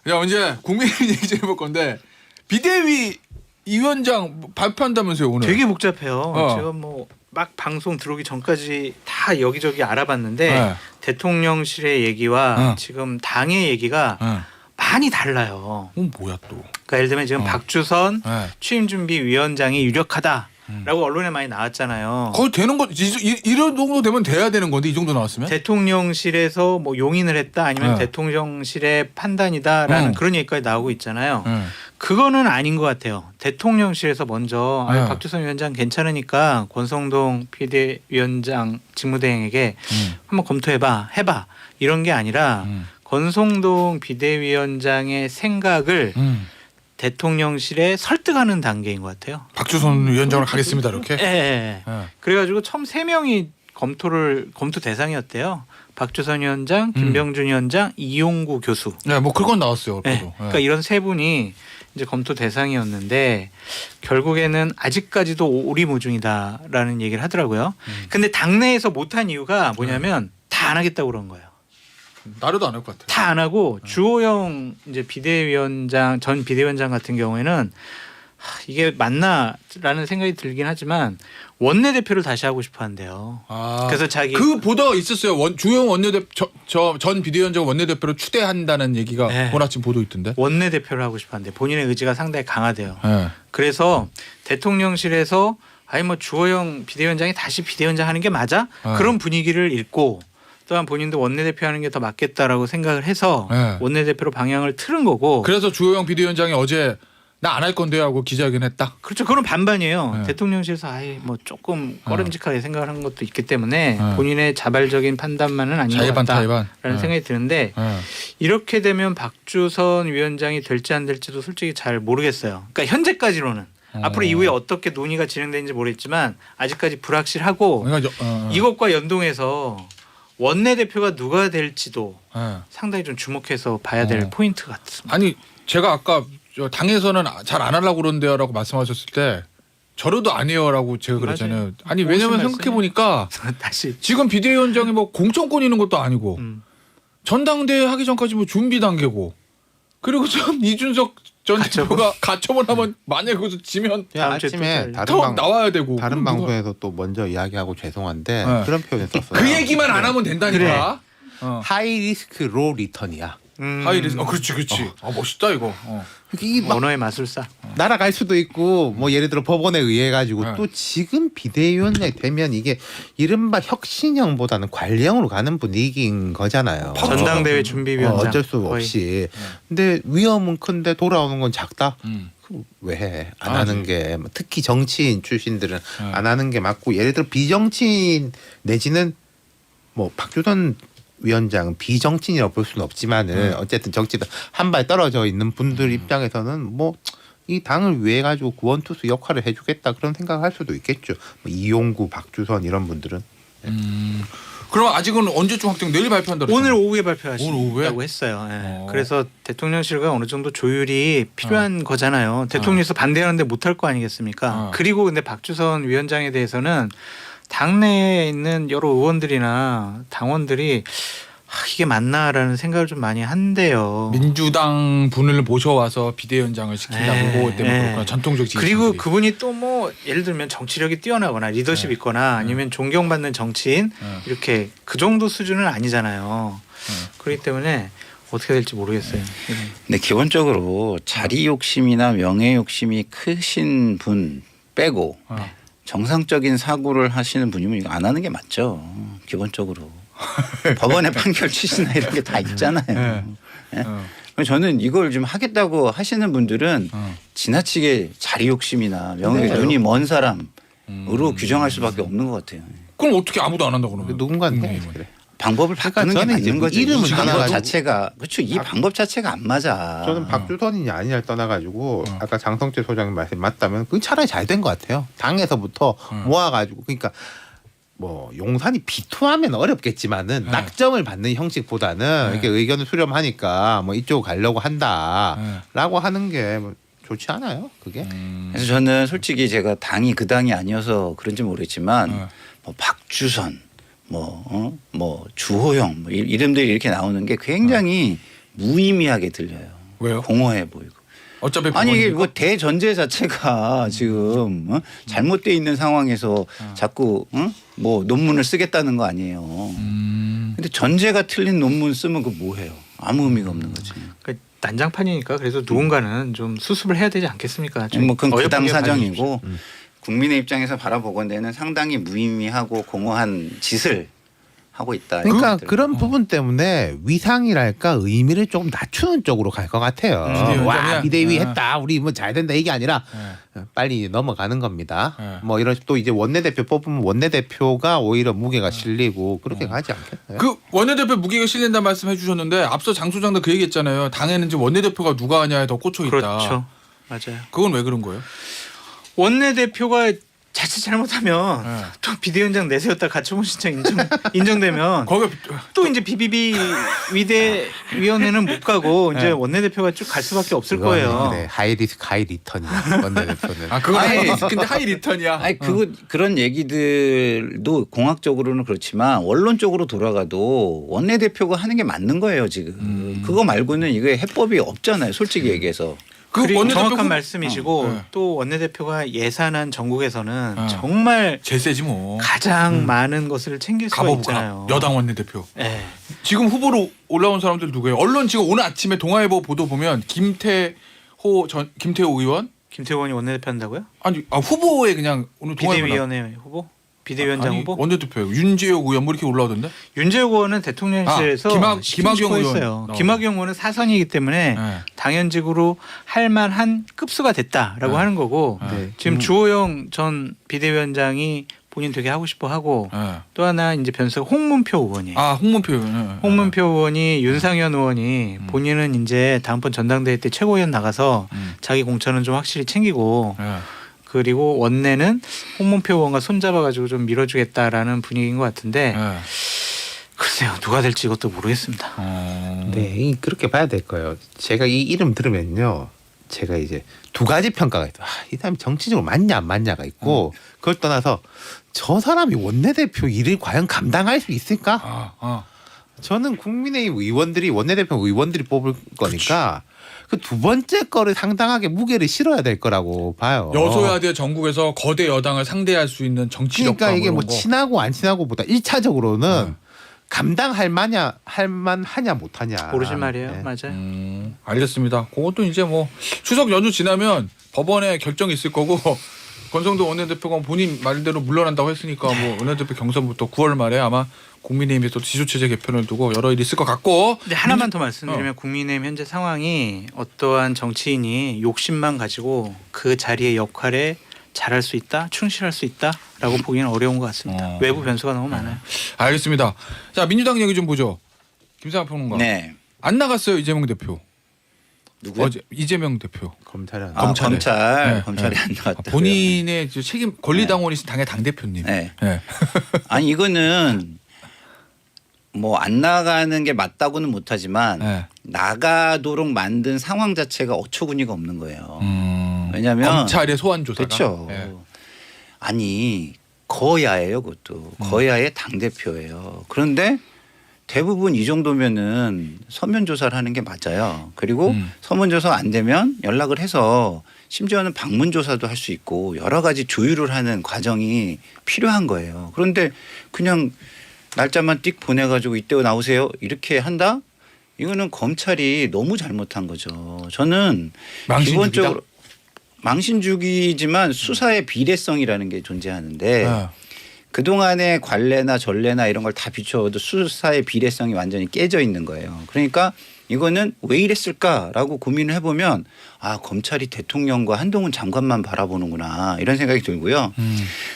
자 이제 국민 얘기 좀 해볼 건데 비대위 위원장 발표한다면서요 오늘. 되게 복잡해요. 어. 제가 뭐 막 방송 들어오기 전까지 다 여기저기 알아봤는데 네. 대통령실의 얘기와 지금 당의 얘기가 많이 달라요. 뭐야 또. 그러니까 예를 들면 지금 박주선 네. 취임준비위원장이 유력하다라고 언론에 많이 나왔잖아요. 거의 되는 거 이런 정도 되면 돼야 되는 건데 이 정도 나왔으면. 대통령실에서 뭐 용인을 했다 아니면 네. 대통령실의 판단이다라는 그런 얘기까지 나오고 있잖아요. 그거는 아닌 것 같아요. 대통령실에서 먼저 네. 박주선 위원장 괜찮으니까 권성동 비대위원장 직무대행에게 한번 검토해봐 해봐 이런 게 아니라 권성동 비대위원장의 생각을 대통령실에 설득하는 단계인 것 같아요. 박주선 위원장을 가겠습니다 이렇게. 예. 그래가지고 처음 3명이 검토 대상이었대요. 박주선 위원장, 김병준 위원장, 이용구 교수. 네, 뭐 그건 나왔어요. 네. 그러니까 이런 세 분이 이제 검토 대상이었는데 결국에는 아직까지도 오리무중이다라는 얘기를 하더라고요. 근데 당내에서 못한 이유가 뭐냐면 다 안 하겠다고 그런 거예요. 나래도 안 할 것 같아요. 다 안 하고 주호영 이제 비대위원장 전 비대위원장 같은 경우에는 이게 맞나라는 생각이 들긴 하지만 원내대표를 다시 하고 싶어 한대요. 그래서 자기 그 보도가 있었어요. 주영 원내대표 전 비대위원장 원내대표를 추대한다는 얘기가 네. 오늘 아침 보도 있던데. 원내대표를 하고 싶어 한대. 본인의 의지가 상당히 강하대요. 네. 그래서 대통령실에서 아니 뭐 주호영 비대위원장이 다시 비대위원장 하는 게 맞아? 네. 그런 분위기를 읽고 또한 본인도 원내대표 하는 게 더 맞겠다라고 생각을 해서 네. 원내대표로 방향을 틀은 거고. 그래서 주호영 비대위원장이 어제 나 안 할 건데요 하고 기자회견했다. 그렇죠. 그건 반반이에요. 네. 대통령실에서 아예 뭐 조금 꺼름직하게 생각을 한 것도 있기 때문에 네. 본인의 자발적인 판단만은 아닌 것 자의반 같다라는 타의반. 생각이 드는데 네. 이렇게 되면 박주선 위원장이 될지 안 될지도 솔직히 잘 모르겠어요. 그러니까 현재까지로는 앞으로 이후에 어떻게 논의가 진행되는지 모르겠지만 아직까지 불확실하고 그러니까 이것과 연동해서 원내대표가 누가 될지도 네. 상당히 좀 주목해서 봐야 될 포인트 같습니다. 아니 제가 아까 저 당에서는 잘 안 하려고 그러는데요라고 말씀하셨을 때 저러도 아니에요라고 제가 그랬잖아요. 맞아요. 아니 왜냐면 무슨 생각해 보니까 다시 지금 비대위원장이 뭐 공천권 있는 것도 아니고 전당대회 하기 전까지 뭐 준비 단계고 그리고 전 이준석 전 대표가 가처분 하면 만약에 거기서 지면 다음 주에 아침에 또 다른 더 방 나와야 되고 다른 그럼 누가- 방송에서 또 먼저 이야기하고 죄송한데 네. 그런 표현 썼어요. 그 얘기만 안 하면 된다니까. 하이 리스크 로 리턴이야. 하이리스. 그렇지. 멋있다 이거. 이 막 언어의 마술사. 날아갈 수도 있고 뭐 예를 들어 법원에 의해 가지고 네. 또 지금 비대위원장이 되면 이게 이른바 혁신형보다는 관리형으로 가는 분위기인 거잖아요. 전당대회 준비위원장. 어쩔 수 거의. 없이. 근데 위험은 큰데 돌아오는 건 작다. 음. 왜 해? 안 안 하지. 하는 게 특히 정치인 출신들은 네. 안 하는 게 맞고 예를 들어 비정치인 내지는 뭐 박주선 위원장 비정치인이라고 볼 수는 없지만은 어쨌든 정치도 한 발 떨어져 있는 분들 입장에서는 뭐 이 당을 위해 가지고 구원투수 역할을 해주겠다 그런 생각을 할 수도 있겠죠. 뭐 이용구, 박주선 이런 분들은 그럼 아직은 언제쯤 확정? 내일 발표한다. 오늘 그랬잖아요. 오후에 오늘 오후에? 발표하신다고 했어요. 예. 어. 그래서 대통령실과 어느 정도 조율이 필요한 거잖아요. 대통령에서 반대하는데 못할 거 아니겠습니까? 그리고 근데 박주선 위원장에 대해서는 당내에 있는 여러 의원들이나 당원들이 이게 맞나라는 생각을 좀 많이 한대요. 민주당 분을 모셔와서 비대위원장을 시킨다고 네, 그거 때문에 네. 그렇구나. 전통적 지지층들이. 그리고 그분이 또 뭐 예를 들면 정치력이 뛰어나거나 리더십 네. 있거나 아니면 존경받는 정치인 네. 이렇게 그 정도 수준은 아니잖아요. 그렇기 때문에 어떻게 될지 모르겠어요. 근데 기본적으로 자리 욕심이나 명예 욕심이 크신 분 빼고 정상적인 사고를 하시는 분이면 이거 안 하는 게 맞죠. 기본적으로. 법원의 판결 취지나 이런 게 다 있잖아요. 예? 저는 이걸 좀 하겠다고 하시는 분들은 지나치게 자리 욕심이나 명예 눈이 먼 사람으로 규정할 수밖에 없는 것 같아요. 그럼 어떻게 아무도 안 한다고 그러면? 누군가는 해. 그래. 방법을 바꾸는 게 저는 이제 맞는 뭐 거죠. 이름은 이 방법 하나가지고- 자체가 그렇죠. 이 방법 자체가 안 맞아. 저는 박주선이냐 아니냐를 떠나가지고 아까 장성재 소장님 말씀이 맞다면 그건 차라리 잘 된 것 같아요. 당에서부터 모아가지고 그러니까 뭐 용산이 비투하면 어렵겠지만은 낙점을 받는 형식보다는 이렇게 의견을 수렴하니까 뭐 이쪽 가려고 한다라고 하는 게 뭐 좋지 않아요? 그게 그래서 저는 솔직히 제가 당이 그 당이 아니어서 그런지 모르겠지만 뭐 박주선 뭐 주호영 뭐 이름들이 이렇게 나오는 게 굉장히 무의미하게 들려요. 왜요? 공허해 보이고. 어차피 아니 이게 법원이니까? 뭐 대전제 자체가 지금 잘못돼 있는 상황에서 자꾸 뭐 논문을 쓰겠다는 거 아니에요. 근데 전제가 틀린 논문 쓰면 그거 뭐해요? 아무 의미가 없는 거지. 그러니까 난장판이니까 그래서 누군가는 좀 수습을 해야 되지 않겠습니까? 좀 뭐 그건 그 당 어여쁘게 사정이고 국민의 입장에서 바라보건대는 상당히 무의미하고 공허한 짓을 하고 있다. 그러니까 이것들. 그런 부분 때문에 위상이랄까 의미를 조금 낮추는 쪽으로 갈 것 같아요. 비대위원장이야? 와 비대위 했다 우리 뭐 잘 된다 이게 아니라 빨리 넘어가는 겁니다. 뭐 이런 또 이제 원내대표 뽑으면 원내대표가 오히려 무게가 실리고 그렇게 가지 않겠나요? 그 원내대표 무게가 실린다는 말씀 해주셨는데 앞서 장 소장도 그 얘기했잖아요. 당에는 지금 원내대표가 누가 하냐에 더 꽂혀 있다. 그렇죠. 맞아요. 그건 왜 그런 거예요? 원내대표가 자칫 잘못하면 또 비대위원장 내세웠다 가처분 신청 인정되면 거기 또 이제 비비비 위대위원회는 못 가고 이제 원내대표가 쭉 갈 수밖에 없을 거예요. 그래, 하이 리스크 하이 리턴이야 원내대표는. 그건 아니, 하이 리스크, 근데 하이 리턴이야. 아니 그런 얘기들도 공학적으로는 그렇지만 원론적으로 돌아가도 원내대표가 하는 게 맞는 거예요 지금. 그거 말고는 이게 해법이 없잖아요. 솔직히 얘기해서. 그리고 원내대표 정확한 후- 말씀이시고 네. 또 원내대표가 예산안 전국에서는 어. 정말 제일 세지 뭐. 가장 많은 것을 챙길 수가 있잖아요. 여당 원내대표. 네. 지금 후보로 올라온 사람들 누구예요? 언론 지금 오늘 아침에 동아일보 보도 보면 김태호 의원 김태원이 원내대표 한다고요? 아니 후보에 그냥 오늘 동아일보 비대위원회 후보? 비대위원장 아니, 후보? 원내대표 윤재욱 의원 뭐 이렇게 올라오던데? 윤재욱 의원은 대통령실에서 김학용 의원. 했어요. 김학용 의원은 사선이기 때문에 네. 당연직으로 할 만한 급수가 됐다라고 네. 하는 거고 네. 지금 주호영 전 비대위원장이 본인 되게 하고 싶어 하고 네. 또 하나 이제 변수가 홍문표 의원이에요. 아 홍문표 의원. 홍문표 의원이 윤상현 의원이 본인은 이제 다음번 전당대회 때 최고위원 나가서 자기 공천은 좀 확실히 챙기고 네. 그리고 원내는 홍문표 의원과 손잡아가지고 좀 밀어주겠다라는 분위기인 것 같은데 네. 글쎄요 누가 될지 이것도 모르겠습니다. 네, 그렇게 봐야 될 거예요. 제가 이 이름 들으면요, 제가 이제 두 가지 평가가 있어요. 이 사람이 정치적으로 맞냐 안 맞냐가 있고, 그걸 떠나서 저 사람이 원내대표 일을 과연 감당할 수 있을까? 저는 국민의힘 의원들이 원내대표 의원들이 뽑을 거니까 그 두 번째 거를 상당하게 무게를 실어야 될 거라고 봐요. 여소야대 전국에서 거대 여당을 상대할 수 있는 정치력과 그러니까 이게 뭐 이런 거. 친하고 안 친하고보다 1차적으로는 감당할 만하냐 못하냐. 모르실 말이에요. 네. 맞아요. 알겠습니다. 그것도 이제 뭐 추석 연휴 지나면 법원에 결정이 있을 거고 권성동 원내대표가 본인 말대로 물러난다고 했으니까 뭐 원내대표 경선부터 9월 말에 아마 국민의힘에서 지조체제 개편을 두고 여러 일이 있을 것 같고. 근데 하나만 더 말씀드리면 국민의힘 현재 상황이 어떠한 정치인이 욕심만 가지고 그 자리의 역할에 잘할 수 있다, 충실할 수 있다라고 보기는 어려운 것 같습니다. 외부 변수가 너무 많아요. 알겠습니다. 자 민주당 얘기 좀 보죠. 김상환 평론가. 네. 안 나갔어요 이재명 대표. 누구요? 어제 이재명 대표. 검찰이 안 아, 검찰에. 검찰이 네. 안 나왔다. 본인의 책임 권리당원이신 당의 당 대표님. 네. 네. 아니 이거는 뭐 안 나가는 게 맞다고는 못하지만 네. 나가도록 만든 상황 자체가 어처구니가 없는 거예요. 왜냐하면 검찰의 소환 조사가. 그렇죠. 네. 아니 거야예요, 그것도 거야의 당 대표예요. 그런데 대부분 이 정도면은 서면 조사를 하는 게 맞아요. 그리고 서면 조사 안 되면 연락을 해서 심지어는 방문 조사도 할 수 있고 여러 가지 조율을 하는 과정이 필요한 거예요. 그런데 그냥 날짜만 띡 보내가지고 이때 나오세요 이렇게 한다? 이거는 검찰이 너무 잘못한 거죠. 저는 망신주기다? 기본적으로 망신주기지만 수사의 비례성이라는 게 존재하는데 네. 그동안의 관례나 전례나 이런 걸 다 비춰도 수사의 비례성이 완전히 깨져 있는 거예요. 그러니까 이거는 왜 이랬을까라고 고민을 해보면 아 검찰이 대통령과 한동훈 장관만 바라보는구나 이런 생각이 들고요.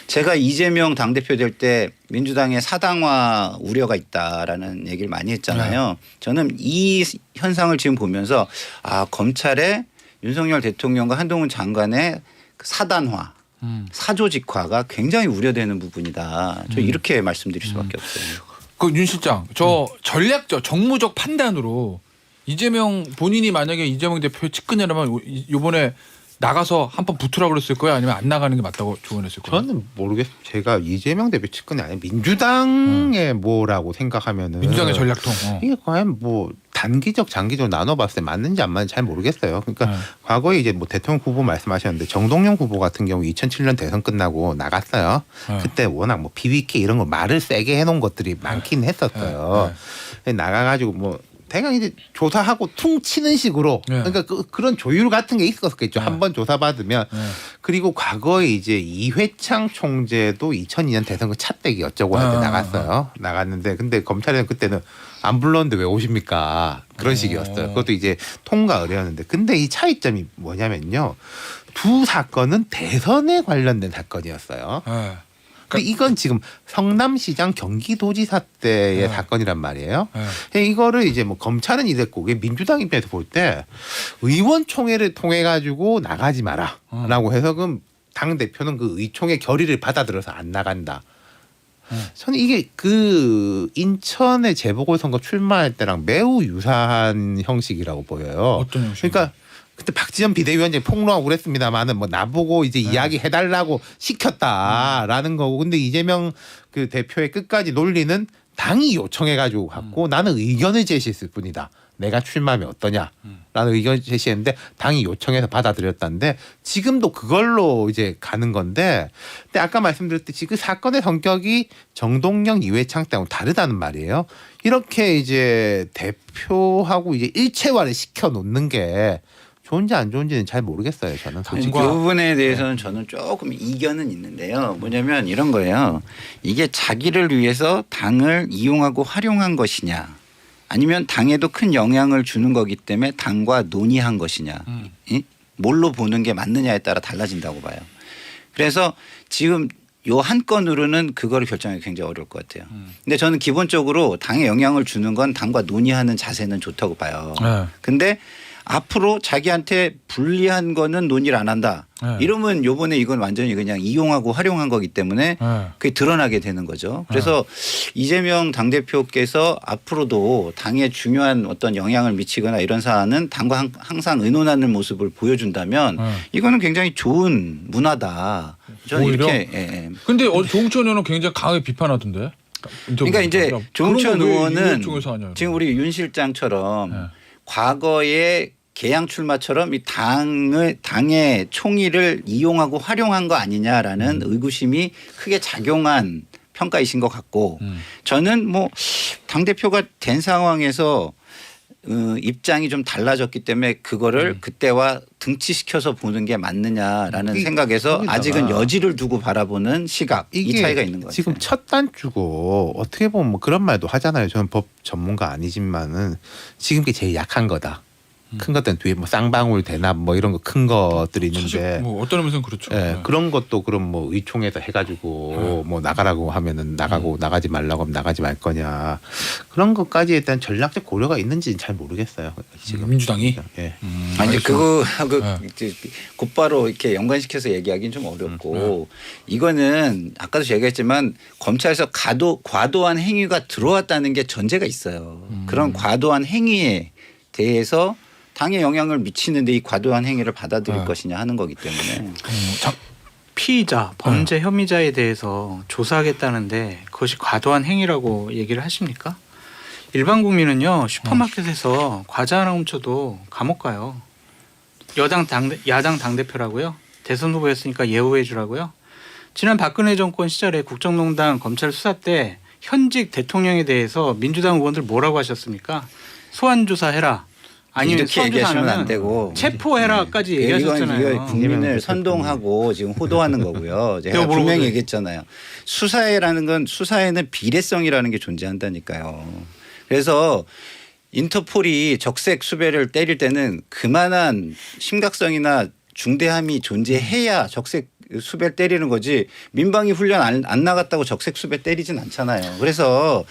제가 이재명 당대표 될 때 민주당의 사당화 우려가 있다라는 얘기를 많이 했잖아요. 네. 저는 이 현상을 지금 보면서 아 검찰의 윤석열 대통령과 한동훈 장관의 사단화 사조직화가 굉장히 우려되는 부분이다. 저 이렇게 말씀드릴 수밖에 없어요. 그 윤 실장 저 전략적 정무적 판단으로 이재명 본인이 만약에 이재명 대표 측근이라면 이번에 나가서 한번 붙으라고 그랬을 거예요? 아니면 안 나가는 게 맞다고 조언했을 거예요? 저는 모르겠어요. 제가 이재명 대표 측근이 아니라 민주당의 뭐라고 생각하면은 민주당의 전략통. 이게 과연 뭐 단기적 장기적 나눠봤을 때 맞는지 안 맞는지 잘 모르겠어요. 그러니까 과거에 이제 뭐 대통령 후보 말씀하셨는데 정동영 후보 같은 경우 2007년 대선 끝나고 나갔어요. 그때 워낙 뭐 BBK 이런 거 말을 세게 해놓은 것들이 많긴 했었어요. 나가가지고 뭐 대강 이제 조사하고 퉁치는 식으로 그러니까 그런 조율 같은 게 있었겠죠. 한번 조사받으면 그리고 과거에 이제 이회창 총재도 2002년 대선 그 차떼기 어쩌고 할 때 나갔어요. 나갔는데 근데 검찰에는 그때는 안 불렀는데 왜 오십니까? 그런 식이었어요. 그것도 이제 통과 의뢰였는데 근데 이 차이점이 뭐냐면요. 두 사건은 대선에 관련된 사건이었어요. 근데 이건 지금 성남시장 경기도지사 때의 사건이란 말이에요. 이거를 이제 뭐 검찰은 이랬고 민주당 입장에서 볼 때 의원총회를 통해 가지고 나가지 마라라고 해서 그럼 당 대표는 그 의총의 결의를 받아들여서 안 나간다. 저는 이게 그 인천의 재보궐선거 출마할 때랑 매우 유사한 형식이라고 보여요. 어떤 형식? 그러니까 그때 박지원 비대위원장이 폭로하고 그랬습니다만은 뭐 나보고 이제 이야기 해달라고 시켰다라는 거고 근데 이재명 그 대표의 끝까지 논리는 당이 요청해가지고 갔고 나는 의견을 제시했을 뿐이다. 내가 출마하면 어떠냐라는 의견을 제시했는데 당이 요청해서 받아들였다는데 지금도 그걸로 이제 가는 건데 근데 아까 말씀드렸듯이 그 사건의 성격이 정동영 이회창 때하고 다르다는 말이에요. 이렇게 이제 대표하고 이제 일체화를 시켜 놓는 게 좋은지 안 좋은지는 잘 모르겠어요. 저는 그 솔직히. 부분에 대해서는 저는 조금 이견은 있는데요. 뭐냐면 이런 거예요. 이게 자기를 위해서 당을 이용하고 활용한 것이냐, 아니면 당에도 큰 영향을 주는 거기 때문에 당과 논의한 것이냐, 이? 뭘로 보는 게 맞느냐에 따라 달라진다고 봐요. 그래서 지금 요 한 건으로는 그거를 결정하기 굉장히 어려울 것 같아요. 근데 저는 기본적으로 당에 영향을 주는 건 당과 논의하는 자세는 좋다고 봐요. 네. 근데 앞으로 자기한테 불리한 거는 논의를 안 한다. 네. 이러면 요번에 이건 완전히 그냥 이용하고 활용한 거기 때문에 네. 그게 드러나게 되는 거죠. 그래서 이재명 당대표께서 앞으로도 당에 중요한 어떤 영향을 미치거나 이런 사안은 당과 항상 의논하는 모습을 보여준다면 네. 이거는 굉장히 좋은 문화다. 저는 오히려? 이렇게. 예. 근데 조홍천 의원은 굉장히 강하게 비판하던데. 그러니까 이제 그런 조홍천 거왜 의원은 이쪽에서 하냐, 지금 우리 윤 실장처럼 네. 과거에 개양 출마처럼 이 당의 총의를 이용하고 활용한 거 아니냐라는 의구심이 크게 작용한 평가이신 것 같고 저는 뭐 당대표가 된 상황에서 입장이 좀 달라졌기 때문에 그거를 그때와 등치시켜서 보는 게 맞느냐라는 생각에서 거기다가 아직은 여지를 두고 바라보는 시각 이 이게 차이가 있는 것 같아요. 지금 첫 단추고 어떻게 보면 뭐 그런 말도 하잖아요. 저는 법 전문가 아니지만은 지금 게 제일 약한 거다. 큰 것들은 뒤에 뭐 쌍방울 대납 뭐 이런 거 큰 것들이 사실 있는데 뭐 어떤 의미에서는 그렇죠. 예, 네. 그런 것도 그럼 뭐 의총에서 해가지고 뭐 나가라고 하면은 나가고 나가지 말라고 하면 나가지 말 거냐 그런 것까지 일단 전략적 고려가 있는지는 잘 모르겠어요. 지금 민주당이. 예. 아니 이제 그거하고 네. 이제 곧바로 이렇게 연관시켜서 얘기하기는 좀 어렵고 이거는 아까도 얘기했지만 검찰에서 과도한 행위가 들어왔다는 게 전제가 있어요. 그런 과도한 행위에 대해서 당에 영향을 미치는데 이 과도한 행위를 받아들일 것이냐 하는 거기 때문에 피의자, 범죄 혐의자에 대해서 조사하겠다는데 그것이 과도한 행위라고 얘기를 하십니까? 일반 국민은요 슈퍼마켓에서 과자 하나 훔쳐도 감옥 가요. 야당 당대표라고요? 대선 후보였으니까 예우해 주라고요? 지난 박근혜 정권 시절에 국정농단 검찰 수사 때 현직 대통령에 대해서 민주당 의원들 뭐라고 하셨습니까? 소환 조사해라. 아니면 이렇게 얘기하시면 안 되고 체포해라까지 얘기하셨잖아요. 이건 국민을 선동하고 지금 호도하는 거고요. 제가 내가 분명히 모르거든. 얘기했잖아요. 수사에라는 건 수사에는 비례성이라는 게 존재한다니까요. 그래서 인터폴이 적색 수배를 때릴 때는 그만한 심각성이나 중대함이 존재해야 적색 수배 때리는 거지 민방위 훈련 안 나갔다고 적색 수배 때리진 않잖아요. 그래서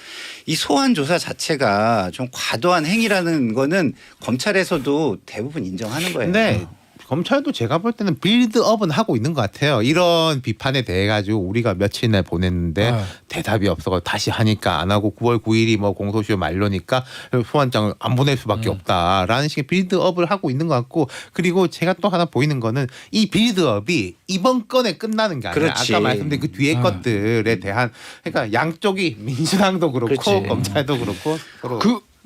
이 소환 조사 자체가 좀 과도한 행위라는 거는 검찰에서도 대부분 인정하는 거예요. 근데 검찰도 제가 볼 때는 빌드업은 하고 있는 것 같아요. 이런 비판에 대해 가지고 우리가 며칠날 보냈는데 네. 대답이 없어서 다시 하니까 안 하고 9월 9일이 뭐 공소시효 만료니까 소환장을 안 보낼 수밖에 없다라는 식의 빌드업을 하고 있는 것 같고 그리고 제가 또 하나 보이는 거는 이 빌드업이 이번 건에 끝나는 게 아니라 그렇지. 아까 말씀드린 그 뒤에 것들에 대한 그러니까 양쪽이 민주당도 그렇고 그렇지. 검찰도 그렇고 서로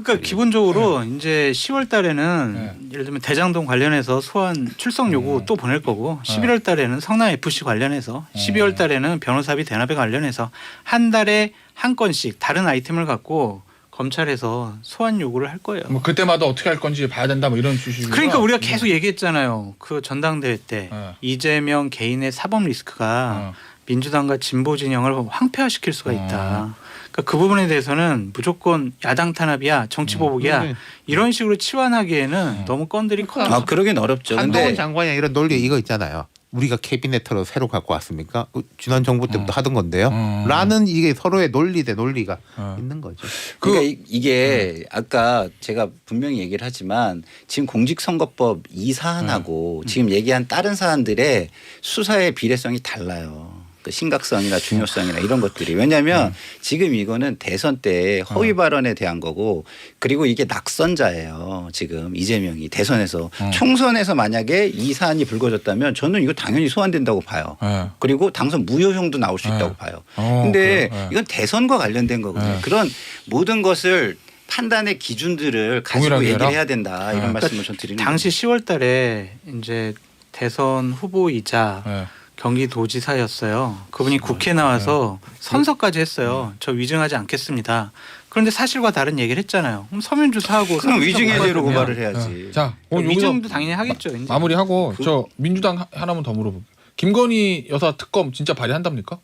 그러니까 기본적으로 이제 10월 달에는 네. 예를 들면 대장동 관련해서 소환 출석 요구 또 보낼 거고 11월 달에는 성남 FC 관련해서 12월 달에는 변호사비 대납에 관련해서 한 달에 한 건씩 다른 아이템을 갖고 검찰에서 소환 요구를 할 거예요. 뭐 그때마다 어떻게 할 건지 봐야 된다 뭐 이런 취지. 그러니까 우리가 계속 얘기했잖아요. 그 전당대회 때 네. 이재명 개인의 사법 리스크가 민주당과 진보 진영을 황폐화시킬 수가 있다. 그러니까 그 부분에 대해서는 무조건 야당 탄압이야, 정치 보복이야 이런 식으로 치환하기에는 너무 건들이 커요. 아 그러긴 어렵죠. 한동훈 근데 장관이 이런 논리 이거 있잖아요. 우리가 캐비넷으로 새로 갖고 왔습니까? 지난 정부 때부터 하던 건데요. 라는 이게 서로의 논리 대 논리가 있는 거죠. 그러니까 이게 아까 제가 분명히 얘기를 하지만 지금 공직선거법 이 사안하고 지금 얘기한 다른 사안들의 수사의 비례성이 달라요. 그 심각성이나 중요성이나 이런 것들이 왜냐하면 지금 이거는 대선 때 허위 발언에 대한 거고 그리고 이게 낙선자예요. 지금 이재명이 대선에서 총선에서 만약에 이 사안이 불거졌다면 저는 이거 당연히 소환된다고 봐요. 그리고 당선 무효형도 나올 수 있다고 봐요. 근데 이건 대선과 관련된 거거든요. 그런 모든 것을 판단의 기준들을 가지고 동일하게 얘기를 해라? 해야 된다 이런 말씀을 전 드리는 당시 거예요. 10월 달에 이제 대선 후보이자 경기도지사였어요. 그분이 국회에 나와서 선서까지 했어요. 저 위증하지 않겠습니다. 그런데 사실과 다른 얘기를 했잖아요. 그럼 서면 조사하고 그럼 위증해제로 고발하면 고발을 해야지. 자, 오늘 여기서 위증도 당연히 하겠죠. 이제. 마무리하고 저 민주당 하나만 더 물어볼게요. 김건희 여사 특검 진짜 발의한답니까?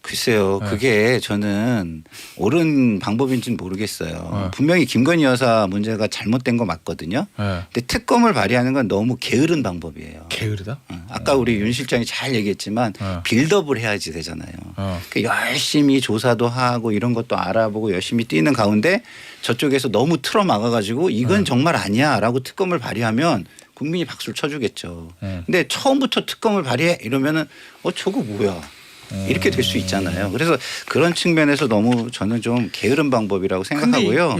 글쎄요, 네. 그게 저는 옳은 방법인지는 모르겠어요. 네. 분명히 김건희 여사 문제가 잘못된 거 맞거든요. 네. 근데 특검을 발의하는 건 너무 게으른 방법이에요. 게으르다. 아까 우리 윤 실장이 잘 얘기했지만 빌드업을 해야지 되잖아요. 어. 그 열심히 조사도 하고 이런 것도 알아보고 열심히 뛰는 가운데 저쪽에서 너무 틀어 막아가지고 이건 정말 아니야라고 특검을 발의하면 국민이 박수를 쳐주겠죠. 근데 처음부터 특검을 발의해 이러면은 저거 뭐야? 이렇게 될 수 있잖아요. 그래서 그런 측면에서 너무 저는 좀 게으른 방법이라고 생각하고요.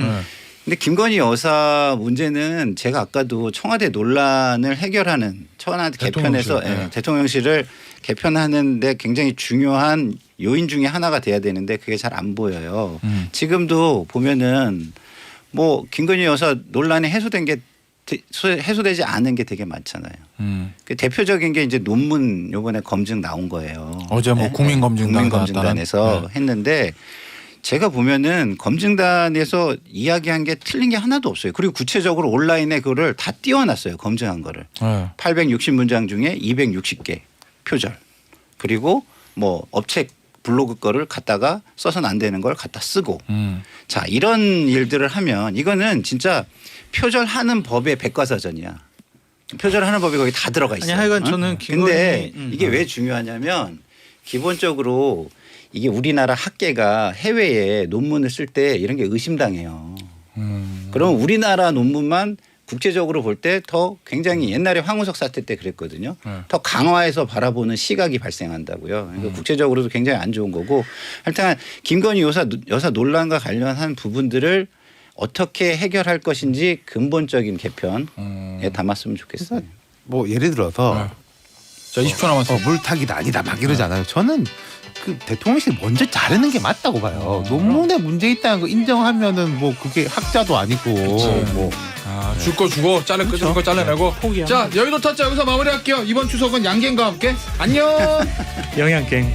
근데 김건희 여사 문제는 제가 아까도 청와대 논란을 해결하는 청와대 개편에서 대통령실. 대통령실을 개편하는데 굉장히 중요한 요인 중에 하나가 돼야 되는데 그게 잘 안 보여요. 지금도 보면은 뭐 김건희 여사 논란이 해소되지 않은 게 되게 많잖아요. 그 대표적인 게 이제 논문 요번에 검증 나온 거예요. 어제 뭐 국민검증단에서 했는데 제가 보면은 검증단에서 이야기한 게 틀린 게 하나도 없어요. 그리고 구체적으로 온라인에 그거를 다 띄워놨어요. 검증한 거를. 860문장 중에 260개 표절. 그리고 뭐 업체 블로그 거를 갖다가 써서는 안 되는 걸 갖다 쓰고. 자, 이런 일들을 하면 이거는 진짜 표절하는 법의 백과사전이야. 표절하는 법이 거기 다 들어가 있어요. 아니 하여간 저는 근데 김건희 이게 왜 중요하냐면 기본적으로 이게 우리나라 학계가 해외에 논문을 쓸 때 이런 게 의심당해요. 그럼 우리나라 논문만 국제적으로 볼 때 더 굉장히 옛날에 황우석 사태 때 그랬거든요. 더 강화해서 바라보는 시각이 발생한다고요. 그러니까 국제적으로도 굉장히 안 좋은 거고 하여튼 김건희 여사 논란과 관련한 부분들을 어떻게 해결할 것인지 근본적인 개편에 담았으면 좋겠어요. 뭐 예를 들어서 자, 20초 남았어요. 물타기다 아니다 막 이러잖아요. 저는 그 대통령실이 먼저 자르는 게 맞다고 봐요. 논문에 문제 있다는 거 인정하면은 뭐 그게 학자도 아니고 뭐 줄 거 주고 자를 거 잘라내고. 포기야. 자, 여의도 타짜 여기서 마무리할게요. 이번 추석은 양갱과 함께 안녕. 영양갱.